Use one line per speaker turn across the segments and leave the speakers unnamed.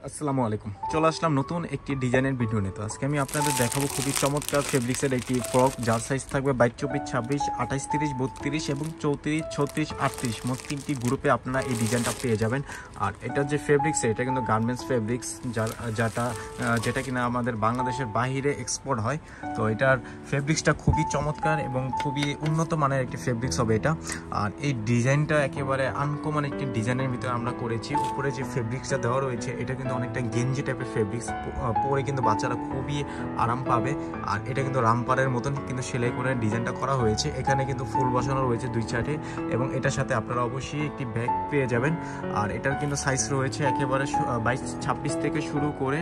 আসসালামু আলাইকুম। চলে আসলাম নতুন একটি ডিজাইনের ভিডিও নিয়ে। তো আজকে আমি আপনাদের দেখাবো খুবই চমৎকার ফেব্রিক্সের একটি ফ্রক, যার সাইজ থাকবে 22, 24, 26, 28, 30, 32 এবং 34, 36, 38 মোট 3টি গ্রুপে আপনারা এই ডিজাইনটা পেয়ে যাবেন। আর এটার যে ফেব্রিক্স, এটা কিন্তু গার্মেন্টস ফেব্রিক্স, যেটা কিনা আমাদের বাংলাদেশের বাহিরে এক্সপোর্ট হয়। তো এটার ফেব্রিক্সটা খুবই চমৎকার এবং খুবই উন্নত মানের একটি ফেব্রিক্স হবে এটা। আর এই ডিজাইনটা একেবারে আনকমন একটি ডিজাইনের ভিতরে আমরা করেছি। উপরে যে ফেব্রিক্সটা দেওয়া রয়েছে এটা কিন্তু অনেকটা গেঞ্জি টাইপের ফেব্রিক্স, পরে কিন্তু বাচ্চারা খুবই আরাম পাবে। আর এটা কিন্তু রামপারের মতন কিন্তু সেলাই করে ডিজাইনটা করা হয়েছে। এখানে কিন্তু ফুল বসানো রয়েছে 2 চার্টে এবং এটার সাথে আপনারা অবশ্যই একটি ব্যাগ পেয়ে যাবেন। আর এটার কিন্তু সাইজ রয়েছে একেবারে 22, 26 থেকে শুরু করে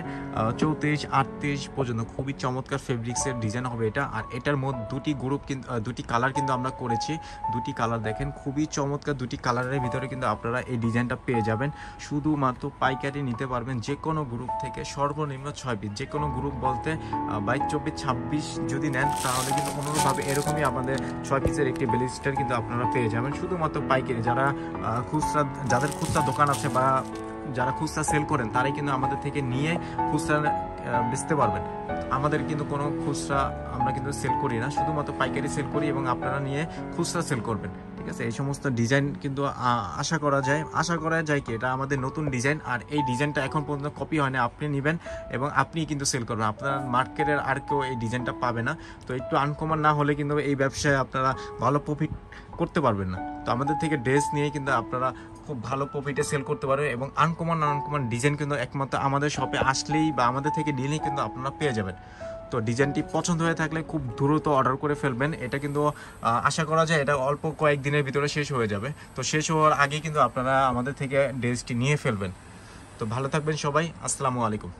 34, 38 পর্যন্ত। খুবই চমৎকার ফেব্রিক্সের ডিজাইন হবে এটা। আর এটার মধ্যে দুটি কালার কিন্তু আমরা করেছি। দুটি কালার দেখেন, খুবই চমৎকার। দুটি কালারের ভিতরে কিন্তু আপনারা এই ডিজাইনটা পেয়ে যাবেন। শুধুমাত্র পাইকারি নিতে পারবেন যে কোনো গ্রুপ থেকে, সর্বনিম্ন 6 পিস। যে কোনো গ্রুপ বলতে 22, 24, 26 যদি নেন তাহলে কিন্তু কোনোভাবে এরকমই আমাদের 6 পিসের একটি ব্লিস্টার কিন্তু আপনারা পেয়ে যাবেন শুধুমাত্র পাইকারি। যাদের খুচরা দোকান আছে বা যারা খুচরা সেল করেন তারাই কিন্তু আমাদের থেকে নিয়ে খুচরা বেচতে পারবেন। আমাদের কিন্তু কোনো খুচরা আমরা কিন্তু সেল করি না, শুধুমাত্র পাইকারি সেল করি এবং আপনারা নিয়ে খুচরা সেল করবেন। ঠিক আছে, এই সমস্ত ডিজাইন কিন্তু আশা করা যায় কি এটা আমাদের নতুন ডিজাইন। আর এই ডিজাইনটা এখন পর্যন্ত কপি হয় না, আপনি নেবেন এবং আপনি কিন্তু সেল করবেন। আপনার মার্কেটের আর কেউ এই ডিজাইনটা পাবে না। তো একটু আনকমন না হলে কিন্তু এই ব্যবসায় আপনারা ভালো প্রফিট করতে পারবেন না। তো আমাদের থেকে ড্রেস নিয়ে কিন্তু আপনারা খুব ভালো প্রফিটে সেল করতে পারবেন এবং আনকমন ডিজাইন কিন্তু একমাত্র আমাদের শপে আসলেই বা আমাদের থেকে নিলেই কিন্তু আপনারা পেয়ে যাবেন। তো ডিজাইনটি পছন্দ হয়ে থাকলে খুব দ্রুত অর্ডার করে ফেলবেন। এটা কিন্তু আশা করা যায় এটা অল্প কয়েকদিনের ভিতরে শেষ হয়ে যাবে। তো শেষ হওয়ার আগেই কিন্তু আপনারা আমাদের থেকে ড্রেসটি নিয়ে ফেলবেন। তো ভালো থাকবেন সবাই। আসসালামু আলাইকুম।